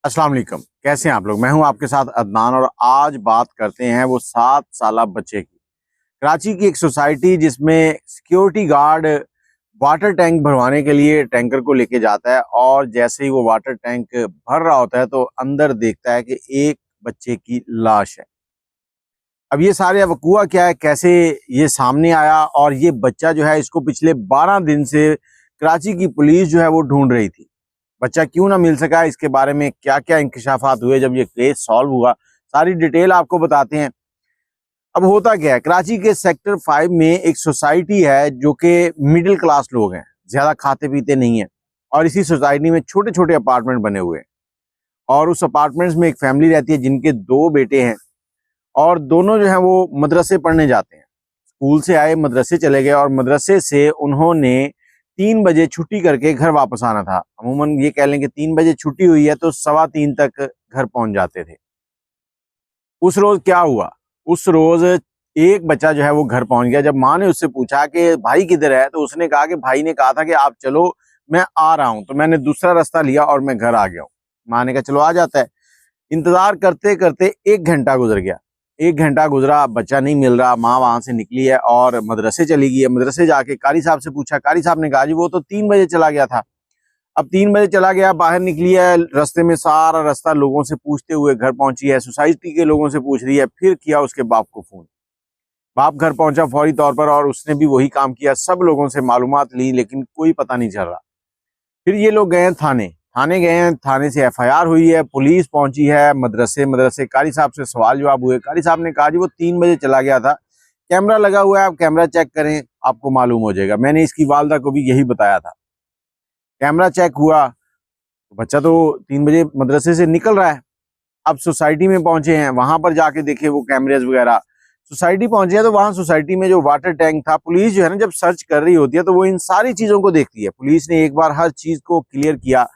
अस्सलाम वालेकुम। कैसे हैं आप लोग। मैं हूं आपके साथ अदनान और आज बात करते हैं वो 7 साल बच्चे की। कराची की एक सोसाइटी जिसमें सिक्योरिटी गार्ड वाटर टैंक भरवाने के लिए टैंकर को लेके जाता है और जैसे ही वो वाटर टैंक भर रहा होता है तो अंदर देखता है कि एक बच्चे की लाश है। अब ये सारे वकूआ क्या है, कैसे ये सामने आया और ये बच्चा जो है इसको पिछले 12 दिन से कराची की पुलिस जो है वो ढूंढ रही थी। बच्चा क्यों ना मिल सका, इसके बारे में क्या क्या इंकशाफात हुए जब ये केस सॉल्व हुआ, सारी डिटेल आपको बताते हैं। अब होता क्या है, कराची के सेक्टर 5 में एक सोसाइटी है जो कि मिडिल क्लास लोग हैं, ज्यादा खाते पीते नहीं है और इसी सोसाइटी में छोटे छोटे अपार्टमेंट बने हुए हैं और उस अपार्टमेंट्स में एक फैमिली रहती है जिनके 2 बेटे हैं और दोनों जो है वो मदरसे पढ़ने जाते हैं। स्कूल से आए, मदरसे चले गए और मदरसे से उन्होंने 3 बजे छुट्टी करके घर वापस आना था। अमूमन ये कह लें कि 3 बजे छुट्टी हुई है तो 3:15 तक घर पहुंच जाते थे। उस रोज क्या हुआ, उस रोज एक बच्चा जो है वो घर पहुंच गया। जब माँ ने उससे पूछा कि भाई किधर है तो उसने कहा कि भाई ने कहा था कि आप चलो मैं आ रहा हूं, तो मैंने दूसरा रास्ता लिया और मैं घर आ गया हूँ। माँ ने कहा चलो आ जाता है। इंतजार करते करते 1 घंटा गुजर गया। 1 घंटा गुजरा, बच्चा नहीं मिल रहा। माँ वहां से निकली है और मदरसे चली गई है। मदरसे जाके कारी साहब से पूछा, कारी साहब ने कहा जी वो तो 3 बजे चला गया था। अब 3 बजे चला गया, बाहर निकली है, रास्ते में सारा रास्ता लोगों से पूछते हुए घर पहुंची है, सोसाइटी के लोगों से पूछ रही है, फिर किया उसके बाप को फोन। बाप घर पहुंचा फौरी तौर पर और उसने भी वही काम किया, सब लोगों से मालूमात ली लेकिन कोई पता नहीं चल रहा। फिर ये लोग गए थाने, थाने गए हैं, थाने से एफआईआर हुई है, पुलिस पहुंची है, मदरसे मदरसे कारी साहब से सवाल जवाब हुए। कारी साहब ने कहा जी वो 3 बजे चला गया था, कैमरा लगा हुआ है, आप कैमरा चेक करें आपको मालूम हो जाएगा। मैंने इसकी वालदा को भी यही बताया था। कैमरा चेक हुआ, बच्चा तो 3 बजे मदरसे से निकल रहा है। अब सोसाइटी में पहुंचे हैं, वहां पर जाके देखे वो कैमरेज वगैरह। सोसाइटी पहुंचे हैं तो वहां सोसाइटी में जो वाटर टैंक था, पुलिस जो है ना जब सर्च कर रही होती है तो वो इन सारी चीजों को देखती है। पुलिस ने एक बार हर चीज को क्लियर किया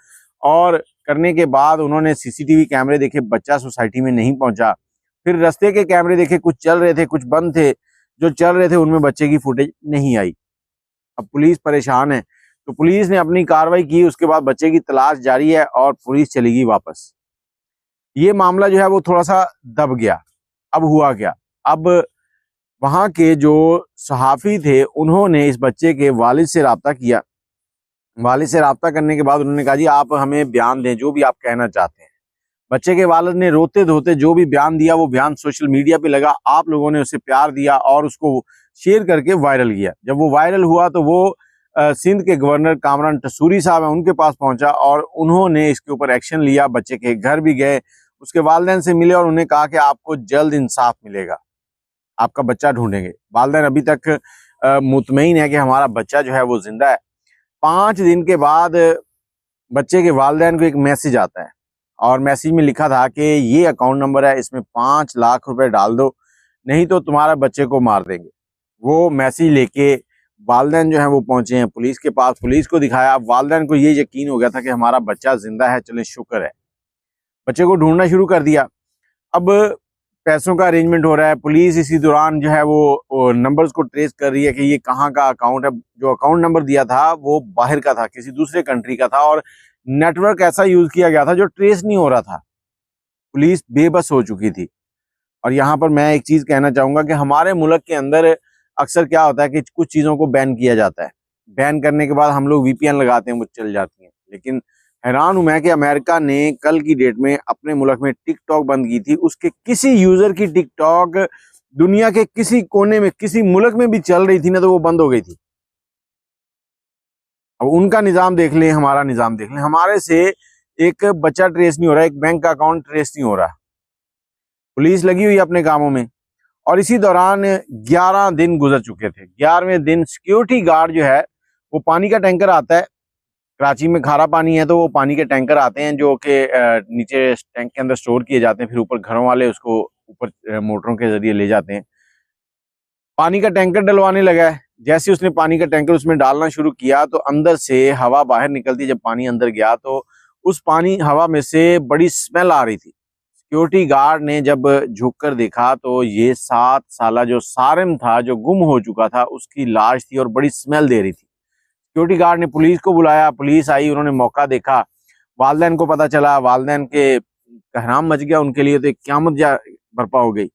और करने के बाद उन्होंने सीसीटीवी कैमरे देखे, बच्चा सोसाइटी में नहीं पहुंचा। फिर रास्ते के कैमरे देखे, कुछ चल रहे थे कुछ बंद थे, जो चल रहे थे उनमें बच्चे की फुटेज नहीं आई। अब पुलिस परेशान है तो पुलिस ने अपनी कार्रवाई की, उसके बाद बच्चे की तलाश जारी है और पुलिस चली गई वापस। ये मामला जो है वो थोड़ा सा दब गया। अब हुआ क्या, अब वहां के जो सहाफी थे उन्होंने इस बच्चे के वालिद से राब्ता किया। वालिद से राब्ता करने के बाद उन्होंने कहा जी आप हमें बयान दें, जो भी आप कहना चाहते हैं। बच्चे के वालिद ने रोते धोते जो भी बयान दिया वो बयान सोशल मीडिया पे लगा। आप लोगों ने उसे प्यार दिया और उसको शेयर करके वायरल किया। जब वो वायरल हुआ तो वो सिंध के गवर्नर कामरान टसूरी साहब हैं, उनके पास पहुंचा और उन्होंने इसके ऊपर एक्शन लिया। बच्चे के घर भी गए, उसके वालिदैन से मिले और उन्हें कहा कि आपको जल्द इंसाफ मिलेगा, आपका बच्चा ढूंढेंगे। वालिदैन अभी तक मुतमईन है कि हमारा बच्चा जो है वो जिंदा है। 5 दिन के बाद बच्चे के वालिदैन को एक मैसेज आता है और मैसेज में लिखा था कि ये अकाउंट नंबर है, इसमें 5 लाख रुपए डाल दो नहीं तो तुम्हारा बच्चे को मार देंगे। वो मैसेज लेके वालिदैन जो है वो पहुंचे हैं पुलिस के पास, पुलिस को दिखाया। वालिदैन को ये यकीन हो गया था कि हमारा बच्चा जिंदा है, चले शुक्र है। बच्चे को ढूंढना शुरू कर दिया। अब पैसों का अरेंजमेंट हो रहा है, पुलिस इसी दौरान जो है वो नंबर्स को ट्रेस कर रही है कि ये कहाँ का अकाउंट है। जो अकाउंट नंबर दिया था वो बाहर का था, किसी दूसरे कंट्री का था और नेटवर्क ऐसा यूज किया गया था जो ट्रेस नहीं हो रहा था। पुलिस बेबस हो चुकी थी। और यहाँ पर मैं एक चीज कहना चाहूंगा कि हमारे मुल्क के अंदर अक्सर क्या होता है कि कुछ चीजों को बैन किया जाता है, बैन करने के बाद हम लोग वीपीएन लगाते हैं, वो चल जाती हैं। लेकिन हैरान हूं मैं कि अमेरिका ने कल की डेट में अपने मुल्क में टिकटॉक बंद की थी। उसके किसी यूजर की टिकटॉक दुनिया के किसी कोने में किसी मुल्क में भी चल रही थी ना तो वो बंद हो गई थी। अब उनका निजाम देख लें, हमारा निजाम देख लें। हमारे से एक बच्चा ट्रेस नहीं हो रहा, एक बैंक का अकाउंट ट्रेस नहीं हो रहा। पुलिस लगी हुई अपने कामों में और इसी दौरान 11 दिन गुजर चुके थे। 11वें दिन सिक्योरिटी गार्ड जो है वो, पानी का टैंकर आता है, कराची में खारा पानी है तो वो पानी के टैंकर आते हैं जो कि नीचे टैंक के अंदर स्टोर किए जाते हैं, फिर ऊपर घरों वाले उसको ऊपर मोटरों के जरिए ले जाते हैं। पानी का टैंकर डलवाने लगा है। जैसे उसने पानी का टैंकर उसमें डालना शुरू किया तो अंदर से हवा बाहर निकलती। जब पानी अंदर गया तो उस पानी हवा में से बड़ी स्मेल आ रही थी। सिक्योरिटी गार्ड ने जब झुक कर देखा तो ये 7 साला जो सारिम था, जो गुम हो चुका था, उसकी लाश थी और बड़ी स्मेल दे रही थी। सिक्योरिटी गार्ड ने पुलिस को बुलाया, पुलिस आई, उन्होंने मौका देखा। वालिदैन को पता चला, वालिदैन के कहराम मच गया उनके लिए, तो एक क़यामत जा बर्पा हो गई।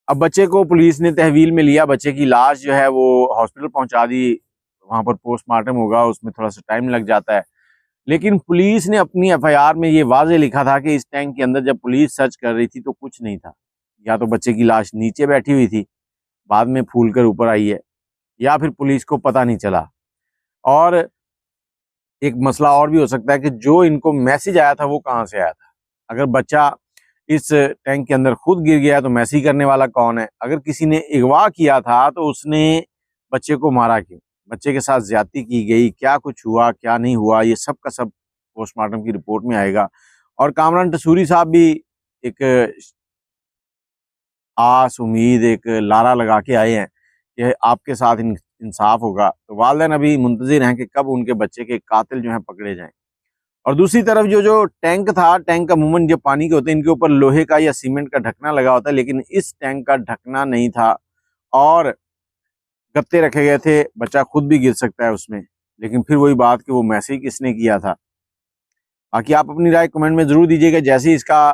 अब बच्चे को पुलिस ने तहवील में लिया, बच्चे की लाश जो है वो हॉस्पिटल पहुंचा दी, वहां पर पोस्टमार्टम होगा, उसमें थोड़ा सा टाइम लग जाता है। लेकिन पुलिस ने अपनी एफआईआर में ये वाजे लिखा था कि इस टैंक के अंदर जब पुलिस सर्च कर रही थी तो कुछ नहीं था। या तो बच्चे की लाश नीचे बैठी हुई थी, बाद में फूल कर ऊपर आई है, या फिर पुलिस को पता नहीं चला। और एक मसला और भी हो सकता है कि जो इनको मैसेज आया था वो कहाँ से आया था। अगर बच्चा इस टैंक के अंदर खुद गिर गया तो मैसेज करने वाला कौन है? अगर किसी ने अगवा किया था तो उसने बच्चे को मारा क्यों? बच्चे के साथ ज्यादती की गई, क्या कुछ हुआ क्या नहीं हुआ, ये सब का सब पोस्टमार्टम की रिपोर्ट में आएगा। और कामरान टसूरी साहब भी एक आस उम्मीद, एक लारा लगा के आए हैं कि आपके साथ इंसाफ होगा। तो वालिदैन अभी मुंतजिर हैं कि कब उनके बच्चे के कातिल जो हैं पकड़े जाएं। और दूसरी तरफ जो टैंक था, टैंक अमूमन जो पानी के होते हैं इनके ऊपर लोहे का या सीमेंट का ढकना लगा होता है, लेकिन इस टैंक का ढकना नहीं था और गत्ते रखे गए थे, बच्चा खुद भी गिर सकता है उसमें। लेकिन फिर वही बात कि वो मैसेज किसने किया था। बाकी आप अपनी राय कमेंट में जरूर दीजिएगा, जैसे ही इसका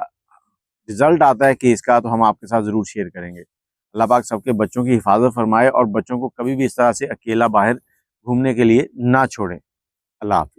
रिजल्ट आता है केस का तो हम आपके साथ जरूर शेयर करेंगे। अल्लाह पाक सबके बच्चों की हिफाजत फरमाए और बच्चों को कभी भी इस तरह से अकेला बाहर घूमने के लिए ना छोड़े। अल्लाह हाफ़िज़।